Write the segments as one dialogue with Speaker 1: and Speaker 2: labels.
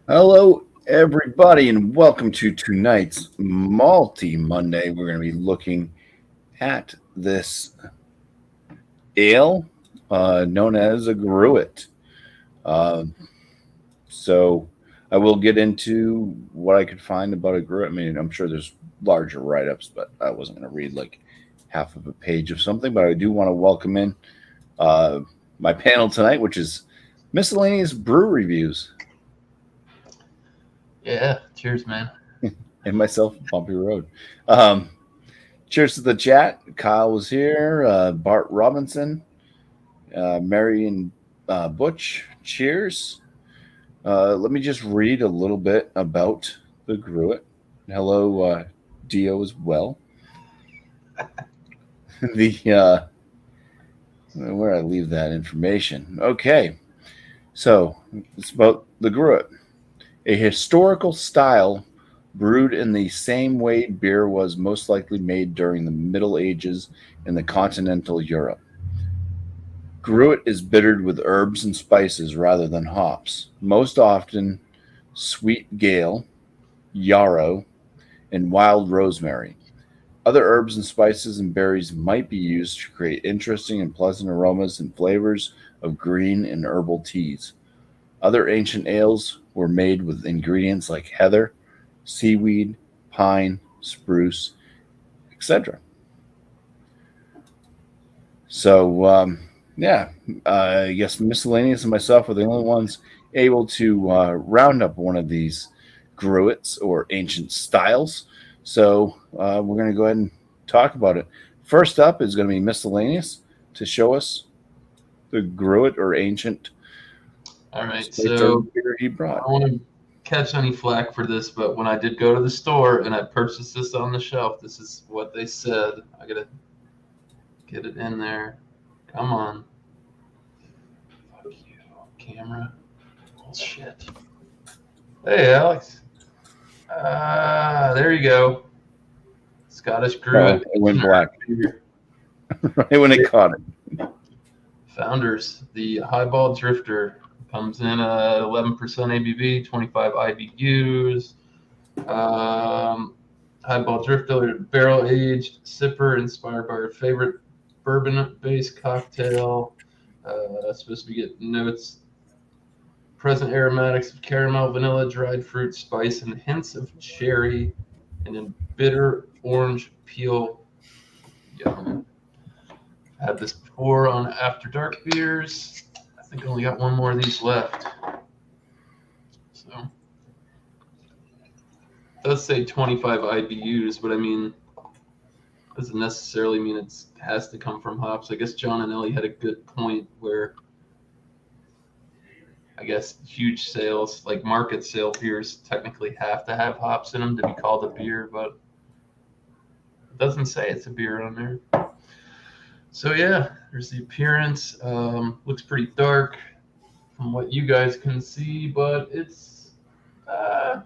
Speaker 1: Hello, everybody, and welcome to tonight's Malty Monday. We're going to be looking at this ale known as a gruit. Uh, so, I will get into what I could find about a gruit. I mean, I'm sure there's larger write ups, but I wasn't going to read like half of a page of something. But I do want to welcome in uh, my panel tonight, which is miscellaneous brew reviews,
Speaker 2: Yeah, cheers, man.
Speaker 1: and myself, Bumpy Road. Um, Cheers to the chat. Kyle was here. Bart Robinson, Mary and Butch. Cheers. Let me just read a little bit about the Gruit. Hello, Dio as well. the Where I leave that information. Okay, so it's about the Gruit, a historical style brewed in the same way beer was most likely made during the Middle Ages in the continental Europe. Gruit is bittered with herbs and spices rather than hops, most often sweet gale, yarrow, and wild rosemary. Other herbs and spices and berries might be used to create interesting and pleasant aromas and flavors of green and herbal teas. Other ancient ales were made with ingredients like heather, seaweed, pine, spruce, etc. So, yeah, I guess miscellaneous and myself were the only ones able to round up one of these gruits or ancient styles. So, we're going to go ahead and talk about it. First up is going to be miscellaneous to show us the gruit or ancient
Speaker 2: All right,
Speaker 1: spiced herb
Speaker 2: so
Speaker 1: beer he
Speaker 2: I
Speaker 1: brought.
Speaker 2: don't want to catch any flack for this, but when I did go to the store and I purchased this on the shelf, this is what they said. I gotta get it in there. Come on. Fuck you, camera. Bullshit. Hey, Alex. There you go. Scottish
Speaker 1: Oh,
Speaker 2: Gruit.
Speaker 1: it went
Speaker 2: Ancient
Speaker 1: black
Speaker 2: Herb Beer.
Speaker 1: right when it caught it.
Speaker 2: Founders, the Highball Drifter. Comes in at 11% ABV, 25 IBUs. Highball Drifter, barrel aged sipper inspired by our favorite bourbon based cocktail. Supposed to get notes, present aromatics of caramel, vanilla, dried fruit, spice, and hints of cherry, and then bitter orange peel. Yum. Had this before on After Dark beers. I think I only got one more of these left. So it does say 25 IBUs, but I mean, doesn't necessarily mean it has to come from hops. I guess John and Ellie had a good point where I guess huge sales, like market sale beers, technically have to have hops in them to be called a beer, but it doesn't say it's a beer on there. So yeah, there's the appearance. Looks pretty dark from what you guys can see, but uh,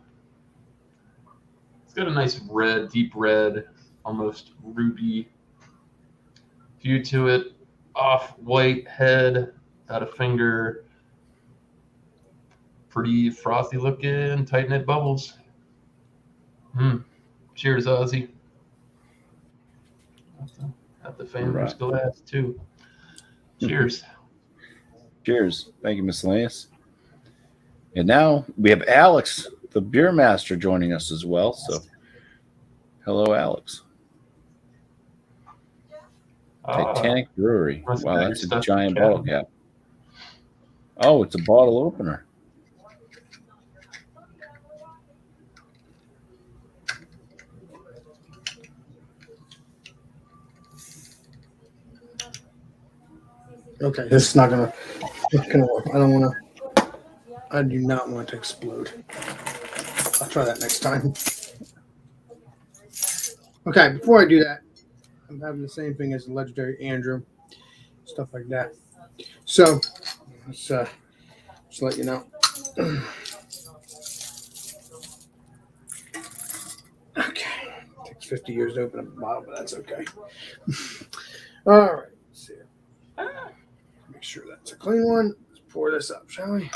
Speaker 2: it's got a nice red, deep red, almost ruby hue to it. Off-white head, got a finger, pretty frothy looking, tight knit bubbles. Cheers, Ozzy. Got the Founders
Speaker 1: Right.
Speaker 2: glass too. Cheers.
Speaker 1: Cheers. Thank you, miscellaneous. And now we have Alex, the beer master, joining us as well. So, hello, Alex. Titanic Brewery.
Speaker 2: Must
Speaker 1: Wow,
Speaker 2: have your
Speaker 1: that's a
Speaker 2: stuff in the
Speaker 1: giant bottle
Speaker 2: cabinet.
Speaker 1: cap. Oh, it's a bottle opener.
Speaker 3: Okay, this is not gonna work. I do not want it to explode. I'll try that next time. Okay, before I do that, I'm having the same thing as the legendary Andrew, stuff like that. So let's just let you know. Okay, takes 50 years to open up a bottle, but that's okay. All right, let's see. Make sure that's a clean one. Let's pour this up, shall we?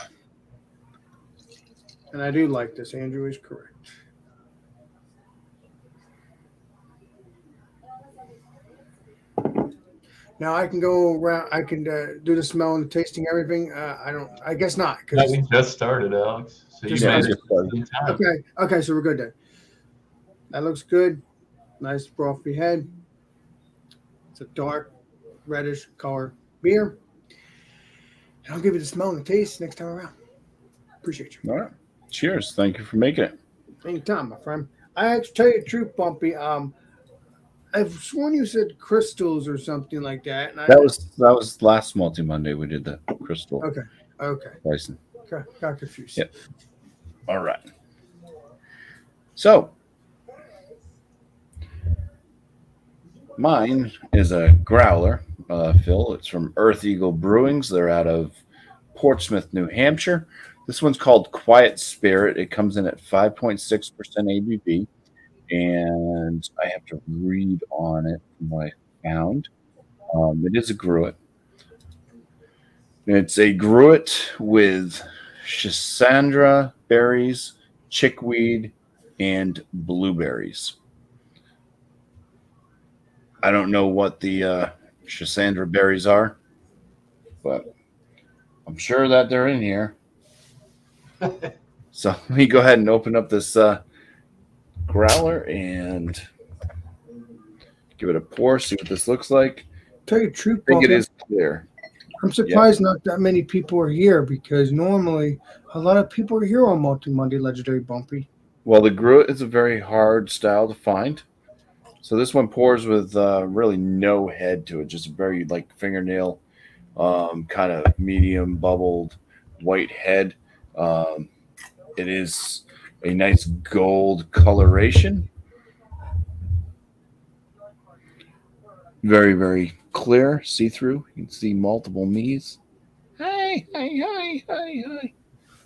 Speaker 3: And I do like this. Andrew is correct. Now I can go around. I can do the smell and the tasting, everything. I don't. I guess not.
Speaker 2: No,
Speaker 3: Cause
Speaker 2: we just started, Alex. So you
Speaker 3: Just
Speaker 2: made
Speaker 3: started.
Speaker 2: it at the same time.
Speaker 3: okay. Okay. So we're good then. That looks good. Nice frothy head. It's a dark reddish color beer. And I'll give you the smell and the taste next time around. Appreciate you.
Speaker 1: All right. Cheers. Thank you for making it.
Speaker 3: Anytime, my friend. I actually tell you the truth, Bumpy. I've sworn you said crystals or something like that. And
Speaker 1: That was last Multi Monday. We did the crystal
Speaker 3: okay.
Speaker 1: pricing.
Speaker 3: Got confused.
Speaker 1: Yep. All right. So mine is a growler, Phil. It's from Earth Eagle Brewings. They're out of Portsmouth, New Hampshire. This one's called Quiet Spirit. It comes in at 5.6% ABV. And I have to read on it from what I found. It is a gruit. It's a gruit with schisandra berries, chickweed, and blueberries. I don't know what the schisandra berries are, but I'm sure that they're in here. So let me go ahead and open up this growler and give it a pour, see what this looks like.
Speaker 3: Tell you the truth,
Speaker 1: I think it
Speaker 3: Bumpy.
Speaker 1: is clear.
Speaker 3: I'm surprised not that many people are here because normally a lot of people are here on Multi Monday Legendary Bumpy.
Speaker 1: Well, the gruit is a very hard style to find. So this one pours with really no head to it, just a very like fingernail, kind of medium bubbled white head. Um, it is a nice gold coloration. Very, very clear, see through. You can see multiple me's. Hi, hi, hi, hi, hi.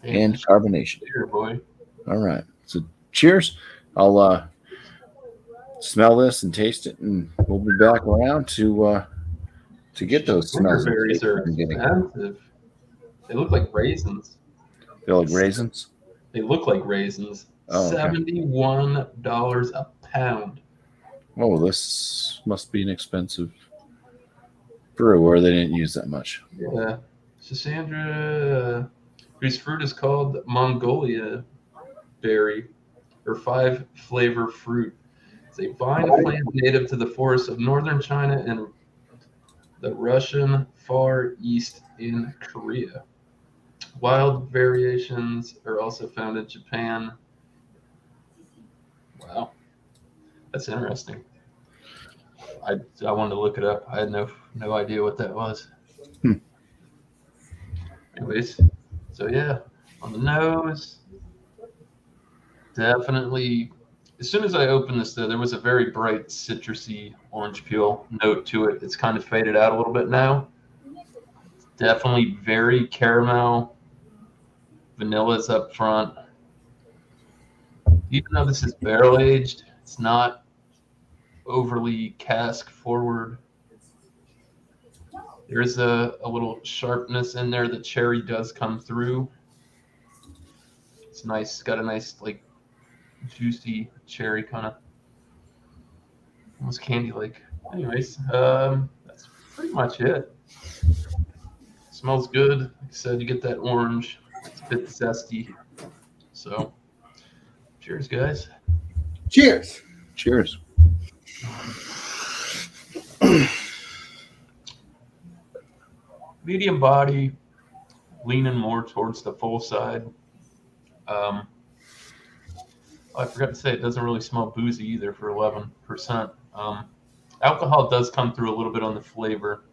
Speaker 1: And carbonation.
Speaker 2: Here, boy.
Speaker 1: All right. So cheers. I'll smell this and taste it, and we'll be back around to get those smells.
Speaker 2: Berries are expensive. They look like raisins.
Speaker 1: Feel like raisins?
Speaker 2: They look like raisins.
Speaker 1: Oh, okay.
Speaker 2: $71 a pound.
Speaker 1: Oh, this must be an expensive brew, or they didn't use that much.
Speaker 2: Yeah. Schisandra, whose fruit is called Mongolia berry, or 5-flavor fruit. It's a vine plant native to the forests of northern China and the Russian Far East in Korea. Wild variations are also found in Japan. Wow, that's interesting. I wanted to look it up. I had no idea what that was. Anyways, so yeah, on the nose, definitely. As soon as I opened this, though, there was a very bright citrusy orange peel note to it. It's kind of faded out a little bit now. Definitely very caramel. Vanilla's up front. Even though this is barrel aged, it's not overly cask forward. There's a little sharpness in there. The cherry does come through. It's nice. It's got a nice, like, juicy cherry kind of, almost candy-like. Anyways, that's pretty much it. Smells good. Like I said, you get that orange. It's a bit zesty. So, cheers, guys.
Speaker 3: Cheers.
Speaker 1: Cheers.
Speaker 2: Medium body, leaning more towards the full side. I forgot to say it doesn't really smell boozy either for 11%. Alcohol does come through a little bit on the flavor.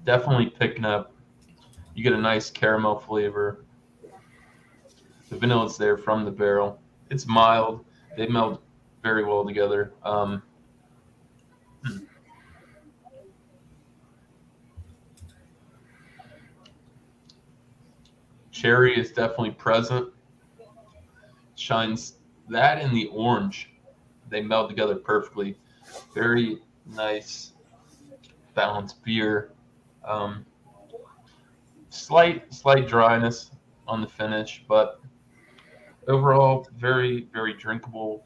Speaker 2: Definitely picking up. You get a nice caramel flavor. The vanilla's there from the barrel. It's mild. They meld very well together. Cherry is definitely present. Shines that and the orange. They meld together perfectly. Very nice, balanced beer. Slight dryness on the finish, but overall, very, very drinkable.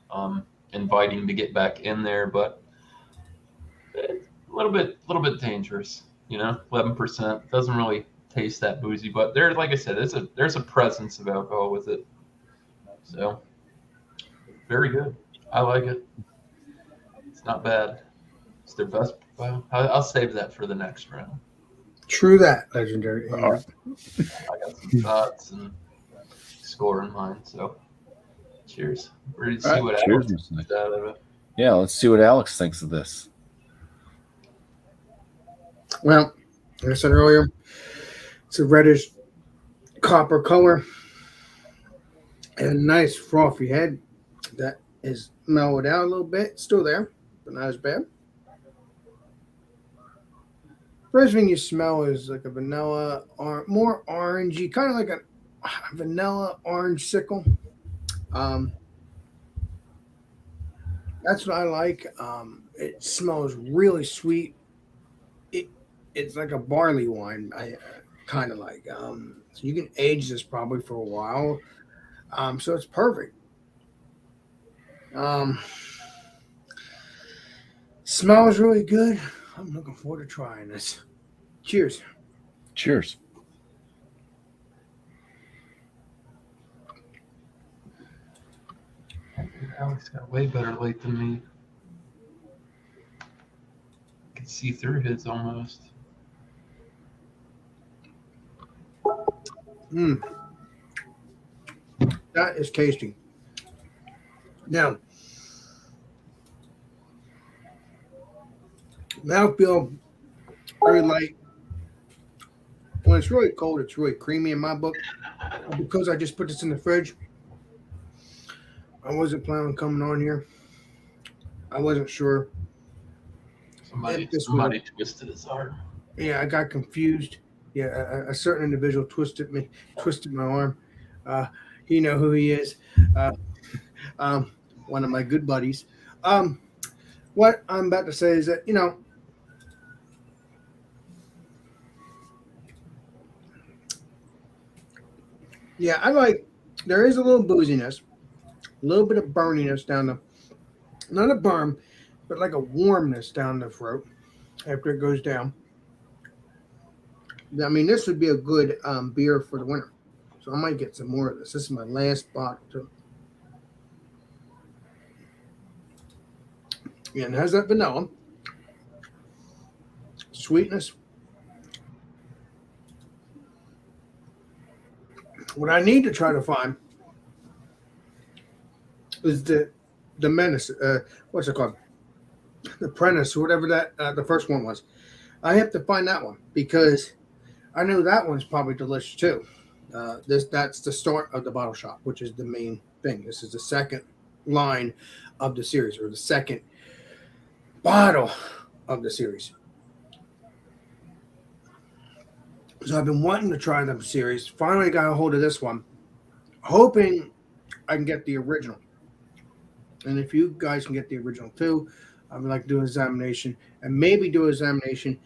Speaker 2: Inviting to get back in there, but it's a little bit dangerous. 11% doesn't really taste that boozy, but there, like I said, there's a presence of alcohol with it. So very good. I like it. It's not bad. It's their best. Well, I'll save that for the next round.
Speaker 3: True that, legendary.
Speaker 1: All right.
Speaker 2: I got some thoughts and score in mind. So cheers. We're ready to see
Speaker 1: All right,
Speaker 2: what
Speaker 1: cheers,
Speaker 2: Alex
Speaker 1: Mr.
Speaker 2: gets out of it.
Speaker 1: Yeah, let's see what Alex thinks of this.
Speaker 3: Well, like I said earlier, it's a reddish copper color and a nice frothy head that is mellowed out a little bit. Still there, but not as bad. First thing you smell is like a vanilla or more orangey, kind of like a vanilla orange sickle. That's what I like. It smells really sweet. It's like a barley wine. I kind of like. So you can age this probably for a while. So it's perfect. Smells really good. I'm looking forward to trying this. Cheers.
Speaker 1: Cheers.
Speaker 2: Alex got way better late than me. I can see through his almost.
Speaker 3: That is tasty. Now, mouthfeel very light. When it's really cold, it's really creamy in my book. Because I just put this in the fridge, I wasn't planning on coming on here. I wasn't sure.
Speaker 2: Somebody twisted his arm.
Speaker 3: Yeah, I got confused. Yeah, a certain individual twisted my arm. You know who he is. One of my good buddies. What I'm about to say is that, yeah, there is a little booziness, a little bit of burniness down not a burn, but like a warmness down the throat after it goes down. I mean, this would be a good beer for the winter. So I might get some more of this. This is my last bottle too. Yeah, and it has that vanilla, sweetness. What I need to try to find is the menace. What's it called? The Apprentice, or whatever that the first one was. I have to find that one because I know that one's probably delicious too. That's the start of the bottle shop, which is the main thing. This is the second line of the series, or the second bottle of the series. So I've been wanting to try the series. Finally got a hold of this one, hoping I can get the original. And if you guys can get the original too, I would like to do an examination and maybe do an examination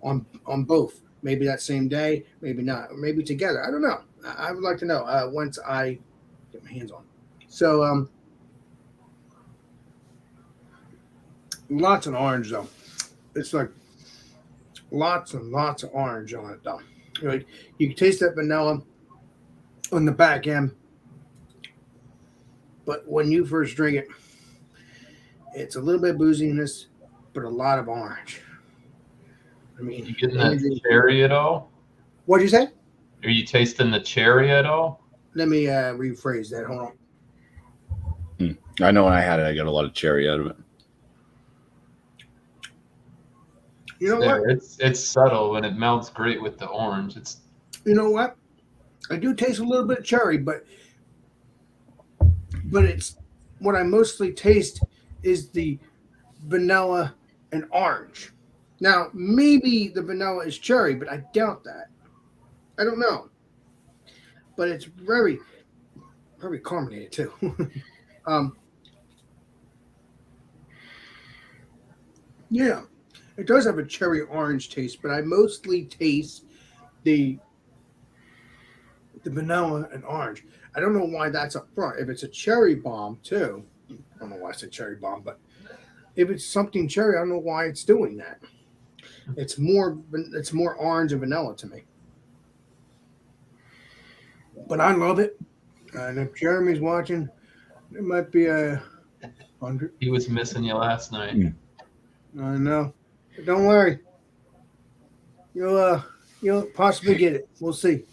Speaker 3: on both. Maybe that same day, maybe not, or maybe together. I don't know. I would like to know once I get my hands on it. So lots of orange though. It's like lots and lots of orange on it though. Like you can taste that vanilla on the back end, but when you first drink it, it's a little bit of booziness, but a lot of orange. I mean,
Speaker 2: You getting that cherry at all?
Speaker 3: What'd you say?
Speaker 2: Are you tasting the cherry at all?
Speaker 3: Let me rephrase that. Hold on.
Speaker 1: I know when I had it, I got a lot of cherry out of it.
Speaker 3: You know what?
Speaker 2: It's subtle and it melts great with the orange.
Speaker 3: You know what? I do taste a little bit of cherry, but it's what I mostly taste is the vanilla and orange. Now, maybe the vanilla is cherry, but I doubt that. I don't know. But it's very, very carbonated too. Yeah, it does have a cherry orange taste, but I mostly taste the the vanilla and orange. I don't know why that's up front. If it's a cherry bomb too, I don't know why it's a cherry bomb, but if it's something cherry, I don't know why it's doing that. It's more orange and vanilla to me. But I love it. And if Jeremy's watching, it might be a 100.
Speaker 2: He was missing you last night.
Speaker 3: I know. But don't worry. You'll possibly get it. We'll see.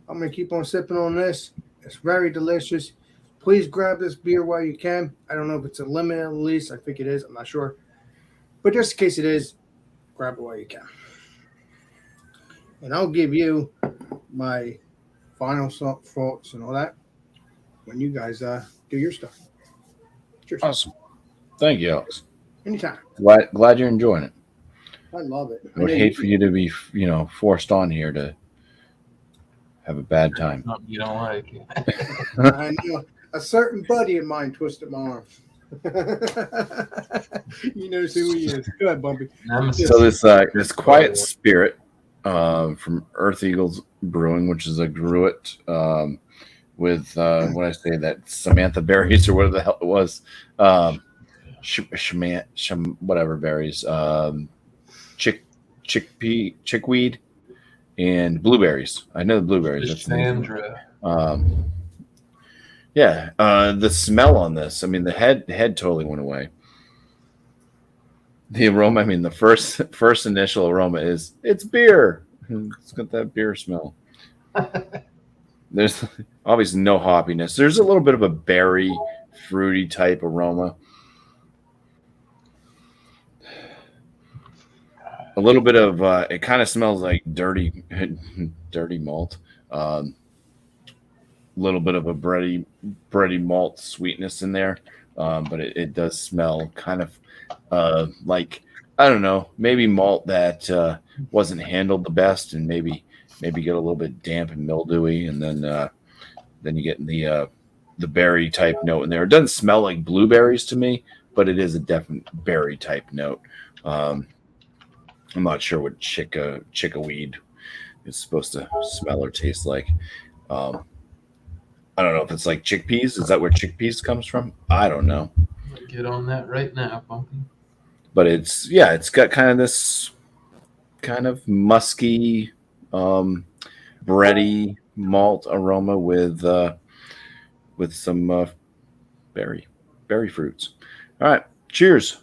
Speaker 3: I'm gonna keep on sipping on this. It's very delicious. Please grab this beer while you can. I don't know if it's a limited release. I think it is. I'm not sure. But just in case it is, grab it while you can. And I'll give you my final thoughts and all that when you guys do your stuff. Cheers.
Speaker 1: Awesome. Thank you, Alex.
Speaker 3: Anytime.
Speaker 1: Glad you're enjoying it.
Speaker 3: I love it.
Speaker 1: I would hate for you to be, forced on here to have a bad time.
Speaker 2: Something you don't like.
Speaker 3: I know. A certain buddy of mine twisted my arm. You know who he is. Go ahead, BuMpy.
Speaker 1: So this Quiet Spirit from Earth Eagles Brewing, which is a gruit with what I say, that Samantha berries or whatever the hell it was, whatever berries, chickweed and blueberries. I know the blueberries. That's
Speaker 2: Sandra.
Speaker 1: Yeah, the smell on this. I mean, the head totally went away. The aroma. I mean, the first initial aroma is it's beer. It's got that beer smell. There's obviously no hoppiness. There's a little bit of a berry, fruity type aroma. A little bit of it kind of smells like dirty malt. Little bit of a bready malt sweetness in there, but it does smell kind of like, I don't know, maybe malt that wasn't handled the best, and maybe get a little bit damp and mildewy, and then you get the berry type note in there. It doesn't smell like blueberries to me, but it is a definite berry type note. I'm not sure what chickweed is supposed to smell or taste like. I don't know if it's like chickpeas. Is that where chickpeas comes from? I don't know.
Speaker 2: Get on that right now, BuMpy.
Speaker 1: But it's got kind of this kind of musky, bready malt aroma with some berry fruits. All right, cheers.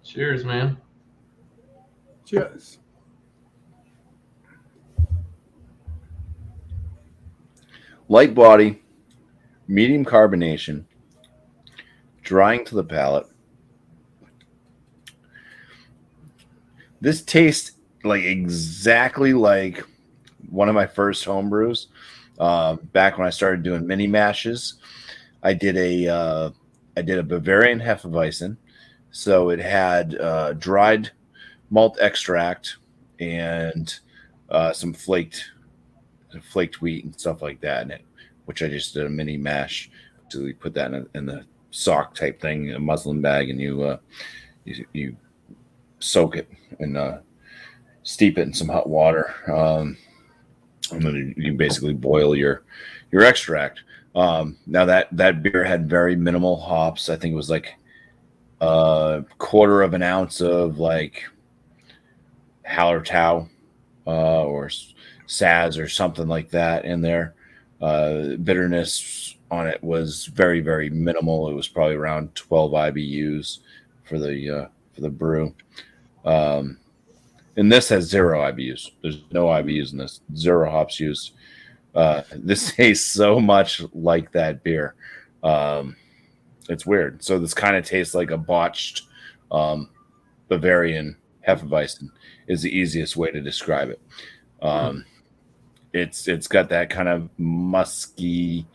Speaker 2: Cheers, man.
Speaker 3: Cheers.
Speaker 1: Light body, medium carbonation, drying to the palate. This tastes like exactly like one of my first home brews. Back when I started doing mini mashes, I did a Bavarian Hefeweizen. So it had dried malt extract and some flaked wheat and stuff like that in it, which I just did a mini mash. So we put that in the sock type thing, a muslin bag, and you soak it and steep it in some hot water, and then you basically boil your extract. Now that beer had very minimal hops. I think it was like a quarter of an ounce of like Hallertau or Saz or something like that in there. Bitterness on it was very, very minimal. It was probably around 12 IBUs for the brew. And this has 0 IBUs. There's no IBUs in this. 0 hops used. This tastes so much like that beer. It's weird. So this kind of tastes like a botched Bavarian Hefeweizen is the easiest way to describe it. It's got that kind of musky,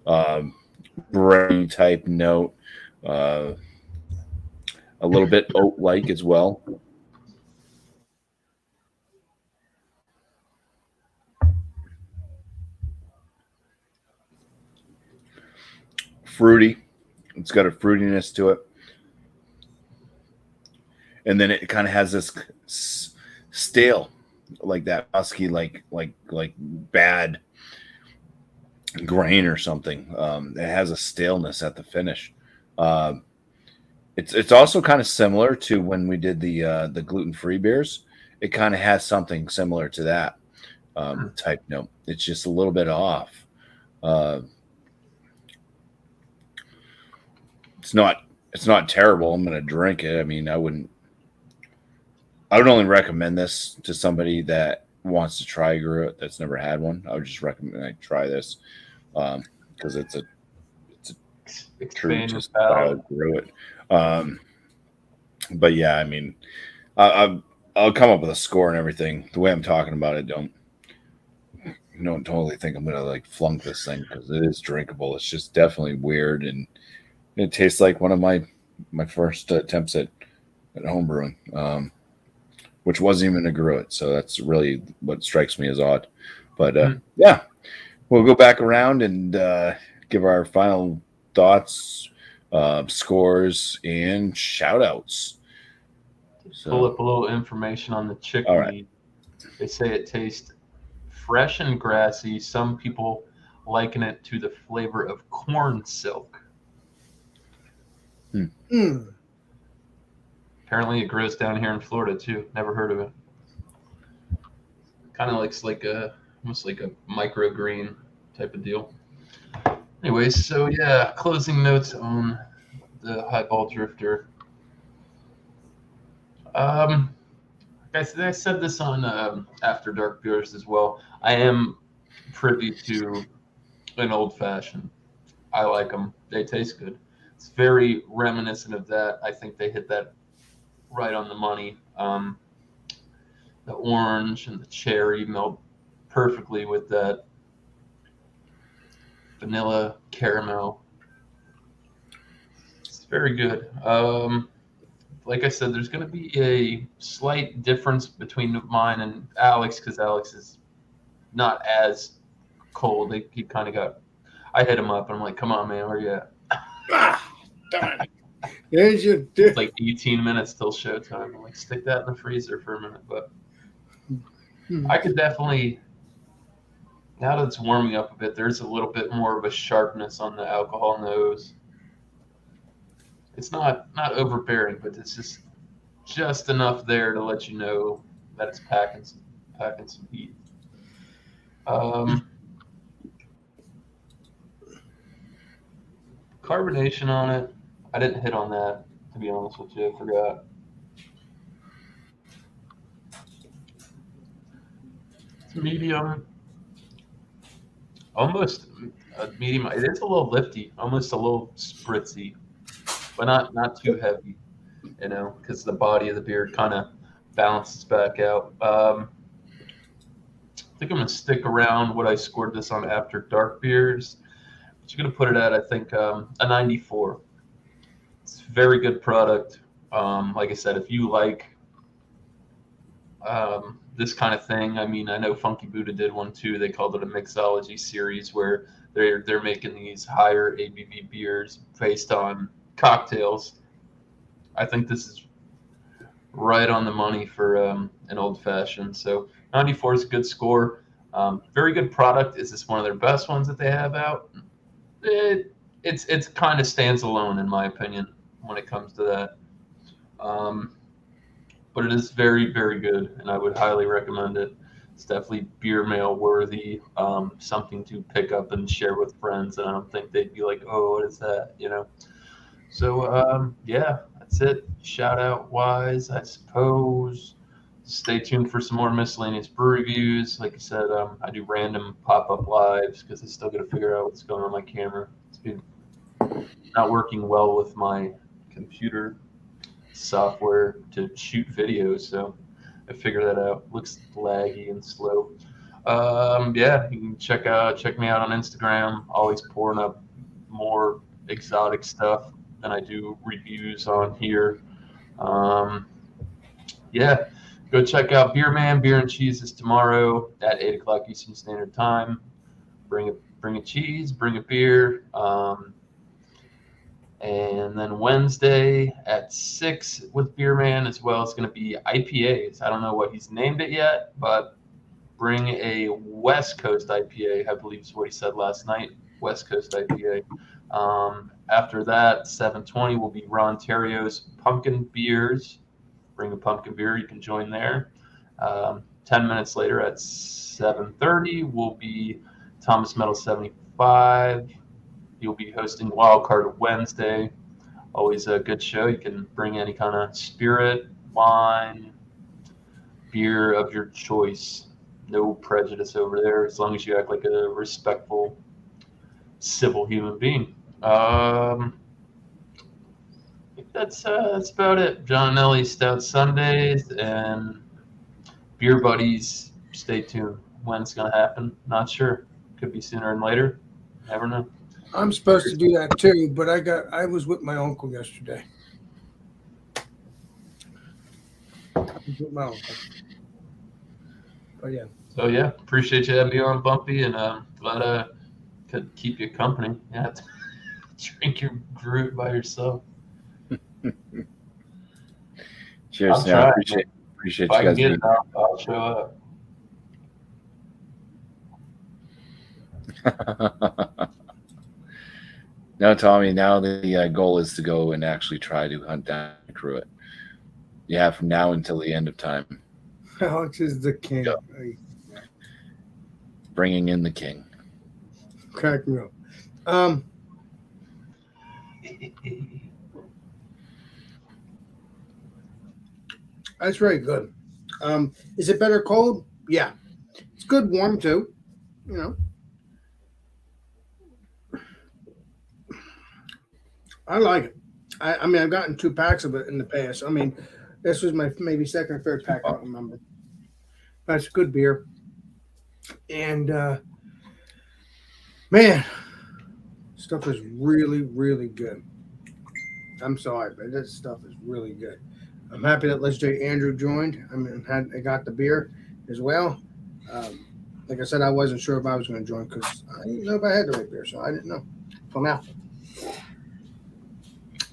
Speaker 1: bready type note, a little bit oat-like as well. Fruity. It's got a fruitiness to it. And then it kind of has this stale, like that musky, like bad grain or something. It has a staleness at the finish. Uh, it's also kind of similar to when we did the gluten free beers. It kind of has something similar to that type note. It's just a little bit off. Uh, it's not terrible. I'm gonna drink it. I mean, I would only recommend this to somebody that wants to try Gruit that's never had one. I would just recommend I try this because it's a true
Speaker 2: Expand your
Speaker 1: just
Speaker 2: palate.
Speaker 1: style Gruit. Um, but yeah, I mean, I'll come up with a score and everything. The way I'm talking about it, don't totally think I'm gonna like flunk this thing because it is drinkable. It's just definitely weird and it tastes like one of my first attempts at homebrewing. Which wasn't even a Gruit. So that's really what strikes me as odd. But yeah, we'll go back around and give our final thoughts, scores, and shout outs.
Speaker 2: Pull up a little information on the chick
Speaker 1: All right.
Speaker 2: meat. They say it tastes fresh and grassy. Some people liken it to the flavor of corn silk.
Speaker 3: Mm.
Speaker 2: Apparently, it grows down here in Florida too. Never heard of it. Kind of looks like almost like a microgreen type of deal. Anyways, so yeah, closing notes on the highball drifter. I said this on After Dark Beers as well. I am privy to an old fashioned. I like them. They taste good. It's very reminiscent of that. I think they hit that right on the money. The orange and the cherry meld perfectly with that vanilla caramel. It's very good. Like I said, there's going to be a slight difference between mine and Alex because Alex is not as cold. He kind of got. I hit him up and I'm like, "Come on, man, where you at?"
Speaker 1: Darn.
Speaker 3: There's your
Speaker 2: It's like 18 minutes till showtime. I'm like, stick that in the freezer for a minute. But I could definitely, now that it's warming up a bit, there's a little bit more of a sharpness on the alcohol nose. It's not overbearing, but it's just enough there to let you know that it's packing some heat. Carbonation on it, I didn't hit on that, to be honest with you. I forgot. It's medium, almost a medium. It is a little lifty, almost a little spritzy, but not too heavy, because the body of the beer kind of balances back out. I think I'm going to stick around what I scored this on After Dark Beers. But you're going to put it at, I think, a 94. It's a very good product. Like I said, if you like this kind of thing, I mean, I know Funky Buddha did one too. They called it a mixology series where they're making these higher ABV beers based on cocktails. I think this is right on the money for an old fashioned. So 94 is a good score. Very good product. Is this one of their best ones that they have out? It's kind of stands alone in my opinion when it comes to that. But it is very, very good, and I would highly recommend it. It's definitely beer mail worthy, something to pick up and share with friends, and I don't think they'd be like, "Oh, what is that?" So yeah, that's it. Shout out wise, I suppose. Stay tuned for some more miscellaneous brew reviews. Like I said, I do random pop-up lives because I still got to figure out what's going on my camera. It's been not working well with my computer software to shoot videos, so I figured that out. Looks laggy and slow. Yeah, you can check me out on Instagram. Always pouring up more exotic stuff than I do reviews on here. Yeah, go check out Beer Man Beer and Cheese is tomorrow at 8 o'clock Eastern Standard Time. Bring a cheese, bring a beer. And then Wednesday at 6 with Beer Man as well. It's going to be IPAs. I don't know what he's named it yet, but bring a West Coast IPA, I believe is what he said last night. West Coast IPA. After that, 7:20 will be Ron Terrio's pumpkin beers. Bring a pumpkin beer, you can join there. 10 minutes later at 7:30 will be Thomas Metal 75. He'll be hosting Wildcard Wednesday. Always a good show. You can bring any kind of spirit, wine, beer of your choice. No prejudice over there, as long as you act like a respectful, civil human being. I think that's about it. John and Ellie Stout Sundays and Beer Buddies. Stay tuned. When it's going to happen, not sure. Could be sooner than later. Never know.
Speaker 3: I'm supposed to do that too, but I was with my uncle yesterday. With my uncle. But yeah.
Speaker 2: So yeah, appreciate you having me on, Bumpy, and glad I could keep you company. Yeah, drink your GRUIT by yourself.
Speaker 1: Cheers.
Speaker 2: I'll
Speaker 1: Now,
Speaker 2: try.
Speaker 1: appreciate
Speaker 2: If
Speaker 1: you
Speaker 2: I
Speaker 1: guys
Speaker 2: can get
Speaker 1: being.
Speaker 2: it out, I'll show up.
Speaker 1: No, Tommy. Now the goal is to go and actually try to hunt down a GRUIT. Yeah, from now until the end of time,
Speaker 3: Alex is the king.
Speaker 1: Yeah.
Speaker 3: Hey,
Speaker 1: bringing in the king.
Speaker 3: crack me up. That's very good. Is it better cold? Yeah. It's good warm too. You know. I like it. I mean, I've gotten 2 packs of it in the past. I mean, this was my maybe second or third pack. I don't remember. That's good beer. And man, stuff is really, really good. I'm sorry, but this stuff is really good. I'm happy that Legendary Andrew joined. I mean, I got the beer as well. Like I said, I wasn't sure if I was going to join because I didn't know if I had the right beer, so I didn't know until now.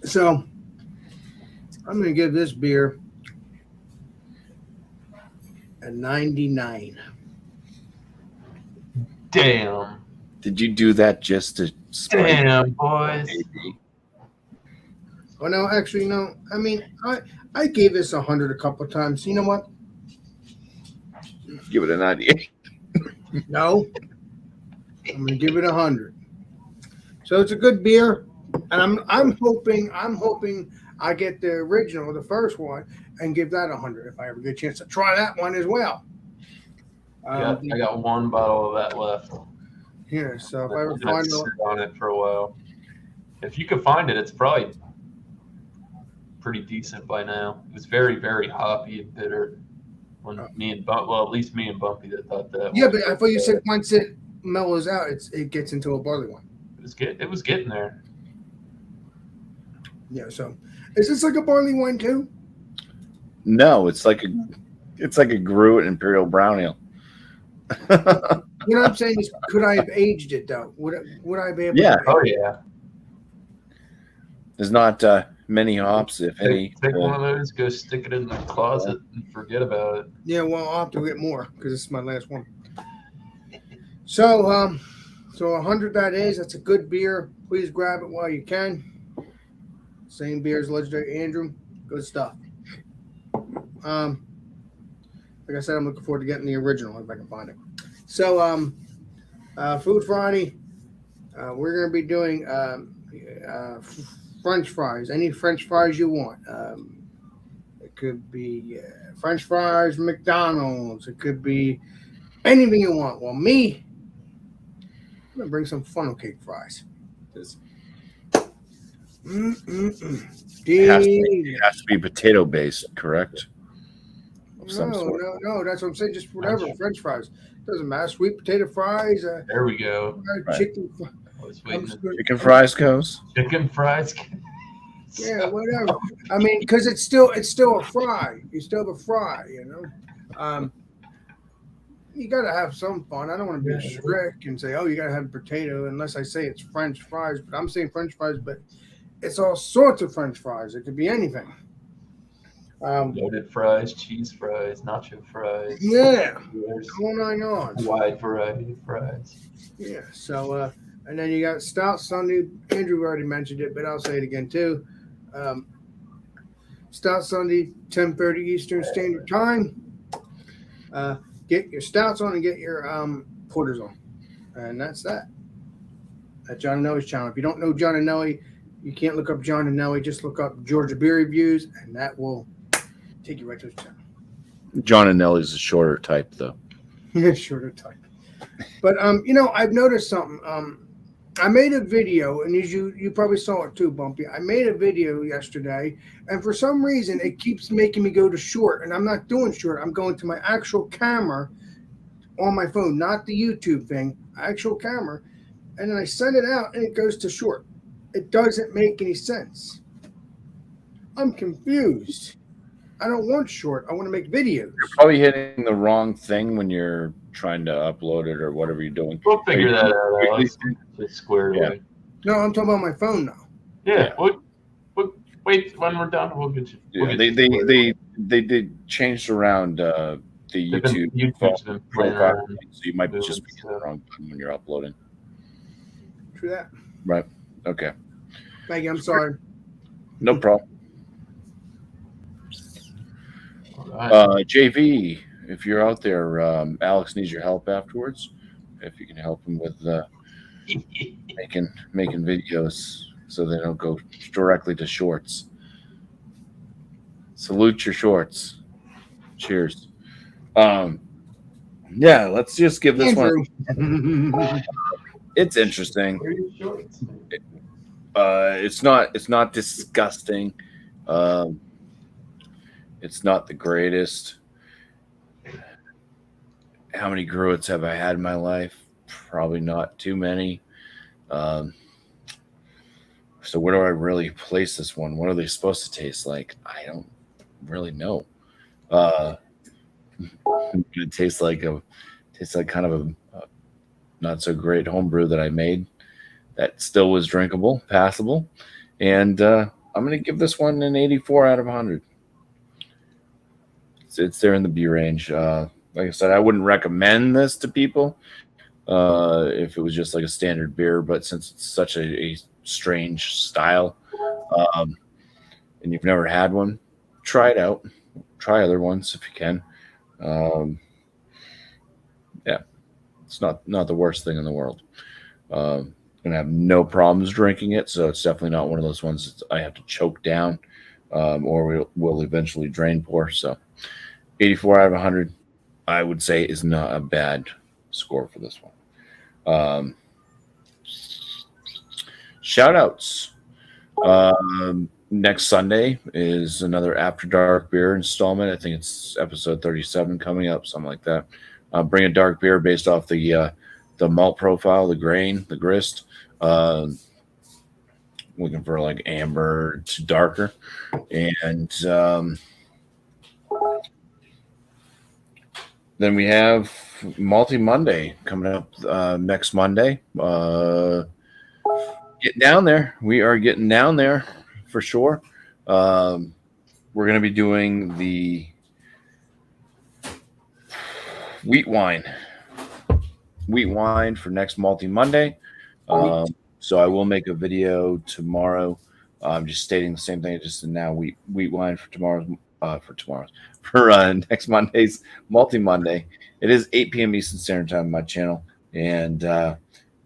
Speaker 3: So I'm going to give this beer a 99.
Speaker 2: Damn.
Speaker 1: Did you do that just to spite?
Speaker 2: Damn, boys.
Speaker 3: Oh no, actually no. I mean, I gave this 100 a couple of times. You know what?
Speaker 1: Give it a 98.
Speaker 3: No, I'm gonna give it 100. So it's a good beer, and I'm hoping I get the original, the first one, and give that 100 if I ever get a chance to try that one as well.
Speaker 2: I got one bottle of that left.
Speaker 3: Yeah, so if I ever
Speaker 2: I'm
Speaker 3: find
Speaker 2: gonna
Speaker 3: it,
Speaker 2: sit on it for a while. If you could find it, it's probably pretty decent by now. It was very, very hoppy and bitter. When me and at least me and Bumpy that thought that.
Speaker 3: yeah, but I thought you said once it mellows out, it gets into a barley wine.
Speaker 2: It was getting there.
Speaker 3: Yeah, so is this like a barley wine too?
Speaker 1: No, it's like a GRUIT Imperial Brown Ale.
Speaker 3: You know what I'm saying? Is could I have aged it though? Would I be able?
Speaker 1: Yeah.
Speaker 3: To
Speaker 2: Oh yeah.
Speaker 1: There's not many hops, if any.
Speaker 2: Take one of those, go stick it in the closet, and forget about it.
Speaker 3: Yeah, well, I'll have to get more because this is my last one. So 100 that is. That's a good beer. Please grab it while you can. Same beer as Legendary Andrew. Good stuff. Like I said, I'm looking forward to getting the original if I can find it. So, Food Friday, we're going to be doing French fries. Any French fries you want. It could be French fries, McDonald's. It could be anything you want. Well, me, I'm going to bring some funnel cake fries.
Speaker 1: It has to be potato based, correct? Of some sort.
Speaker 3: No, that's what I'm saying. Just whatever, French fries. Doesn't matter. Sweet potato fries.
Speaker 2: There we go.
Speaker 1: Right.
Speaker 3: Chicken.
Speaker 2: I was waiting.
Speaker 1: Chicken fries goes.
Speaker 2: Chicken fries.
Speaker 3: Yeah, whatever. I mean, because it's still a fry. You still have a fry, you know. You got to have some fun. I don't want to be strict and say, oh, you got to have potato unless I say it's French fries. But I'm saying French fries, but it's all sorts of French fries. It could be anything.
Speaker 2: Loaded fries, cheese fries, nacho fries.
Speaker 3: Yeah,
Speaker 2: There's
Speaker 3: whole 9
Speaker 2: a
Speaker 3: yards.
Speaker 2: wide variety of fries.
Speaker 3: Yeah. So, and then you got Stout Sunday. Andrew already mentioned it, but I'll say it again too. Um, Stout Sunday, 10:30 Eastern Standard Time. Get your stouts on and get your porters on, and that's that. At John and Noe's channel. If you don't know John and Noe, you can't look up John and Noe. Just look up Georgia Beer Reviews, and that will take you right to his channel.
Speaker 1: John and Nellie's a shorter type, though.
Speaker 3: Shorter type. But I've noticed something. I made a video, and as you probably saw it too, Bumpy. I made a video yesterday, and for some reason, it keeps making me go to short, and I'm not doing short. I'm going to my actual camera on my phone, not the YouTube thing, actual camera, and then I send it out, and it goes to short. It doesn't make any sense. I'm confused. I don't want short. I want to make videos.
Speaker 1: You're probably hitting the wrong thing when you're trying to upload it or whatever you're doing.
Speaker 2: We'll figure that out, Alex. It's squared away.
Speaker 3: No, I'm talking about my phone now.
Speaker 2: Yeah. We'll wait when we're done. We'll get you. We'll
Speaker 1: Yeah,
Speaker 2: get
Speaker 1: they did changed around the YouTube
Speaker 2: YouTube's been playing
Speaker 1: profile,
Speaker 2: around.
Speaker 1: so you might
Speaker 2: moving
Speaker 1: just be hitting the
Speaker 2: stuff.
Speaker 1: wrong button when you're uploading.
Speaker 3: True that.
Speaker 1: Right. Okay.
Speaker 3: Thank you. I'm sorry.
Speaker 1: No problem.
Speaker 2: All right.
Speaker 1: JV, if you're out there, Alex needs your help afterwards. If you can help him with making videos so they don't go directly to shorts. Salute your shorts. Cheers. Yeah, let's just give this one. It's interesting.
Speaker 2: Where are your shorts?
Speaker 1: It's not disgusting. It's not the greatest. How many gruits have I had in my life? Probably not too many. So where do I really place this one? What are they supposed to taste like? I don't really know. It tastes like kind of a not so great homebrew that I made that still was drinkable, passable, and I'm going to give this one an 84 out of 100. It's there in the B range. Like I said, I wouldn't recommend this to people if it was just like a standard beer, but since it's such a strange style, and you've never had one, try it out. Try other ones if you can. Yeah, it's not the worst thing in the world. Gonna have no problems drinking it, so it's definitely not one of those ones that I have to choke down, or will eventually drain pour. So 84 out of 100, I would say, is not a bad score for this one. Shout outs. Next Sunday is another After Dark beer installment. I think it's episode 37 coming up, something like that. Bring a dark beer based off the malt profile, the grain, the grist. Looking for like amber to darker. And then we have Malty Monday coming up next Monday. Getting down there. We are getting down there for sure. We're going to be doing the wheat wine for next Malty Monday. So I will make a video tomorrow. I'm just stating the same thing I just did now. Wheat wine for next Monday's Malty Monday. It is 8 p.m. Eastern Standard Time on my channel, and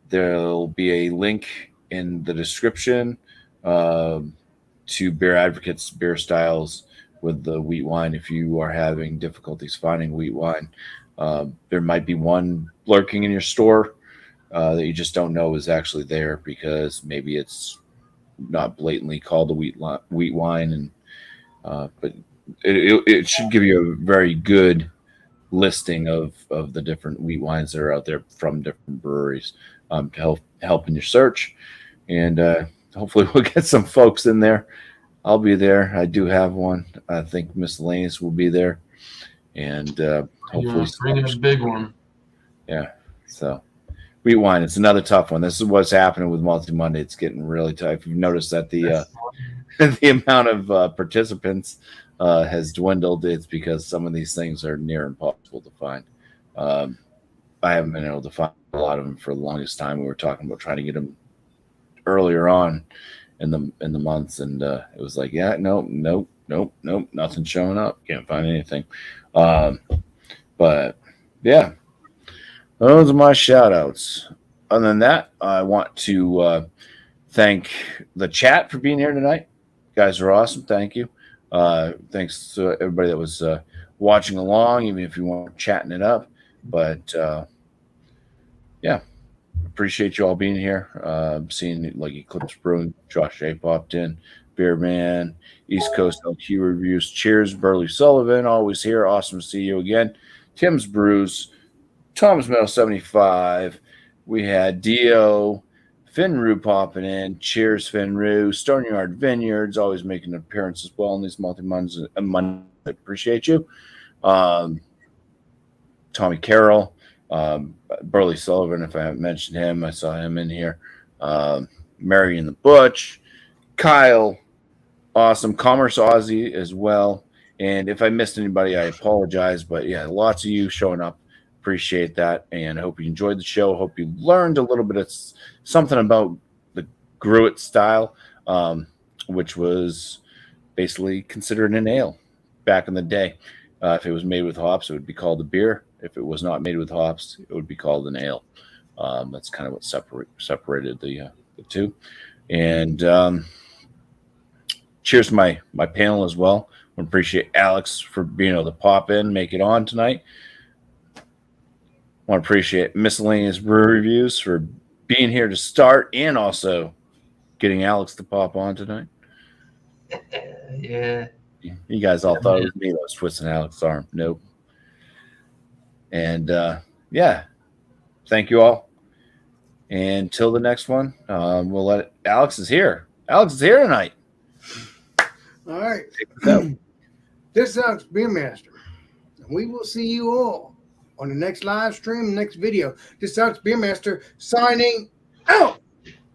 Speaker 1: there'll be a link in the description to Beer Advocates beer styles with the wheat wine. If you are having difficulties finding wheat wine, there might be one lurking in your store that you just don't know is actually there because maybe it's not blatantly called a wheat wine, and but it should give you a very good listing of the different wheat wines that are out there from different breweries to help in your search. And hopefully we'll get some folks in there. I'll be there. I do have one. I think Miscellaneous will be there, and hopefully
Speaker 2: bring in a big one.
Speaker 1: Yeah. So wheat wine, it's another tough one. This is what's happening with Malty Monday. It's getting really tough. You've noticed that the amount of participants has dwindled, it's because some of these things are near impossible to find. Um, I haven't been able to find a lot of them for the longest time. We were talking about trying to get them earlier on in the months, and it was like, yeah, nope, nothing showing up. Can't find anything. Um, but yeah, those are my shout outs. Other than that, I want to thank the chat for being here tonight. You guys are awesome. Thank you. Thanks to everybody that was watching along, even if you weren't chatting it up. But yeah, appreciate you all being here. Seeing like Eclipse Brewing, Josh A popped in, Beer Man, East Coast LQ Reviews. Cheers, Burley Sullivan, always here. Awesome to see you again. Tim's Brews, Tom's Metal 75. We had Dio, Finru popping in. Cheers, Finru. Stoneyard Vineyards, always making an appearance as well in these multi-months. I appreciate you. Tommy Carroll, Burley Sullivan, if I haven't mentioned him, I saw him in here. Mary and the Butch, Kyle, awesome. Commerce Aussie as well. And if I missed anybody, I apologize. But yeah, lots of you showing up. Appreciate that. And I hope you enjoyed the show. Hope you learned a little bit of something about the Gruit style, which was basically considered an ale back in the day. If it was made with hops, it would be called a beer. If it was not made with hops, it would be called an ale. That's kind of what separated the two. And cheers to my panel as well. I appreciate Alex for being able to pop in, make it on tonight. I want to appreciate Miscellaneous Brew Reviews for being here to start and also getting Alex to pop on tonight.
Speaker 2: Yeah.
Speaker 1: You guys all thought it was me that was twisting Alex's arm. Nope. And yeah, thank you all. And till the next one, we'll let it. Alex is here. Alex is here tonight.
Speaker 3: All right. This is Alex Beermaster. And we will see you all on the next live stream, next video. This is Alex Beermaster signing out.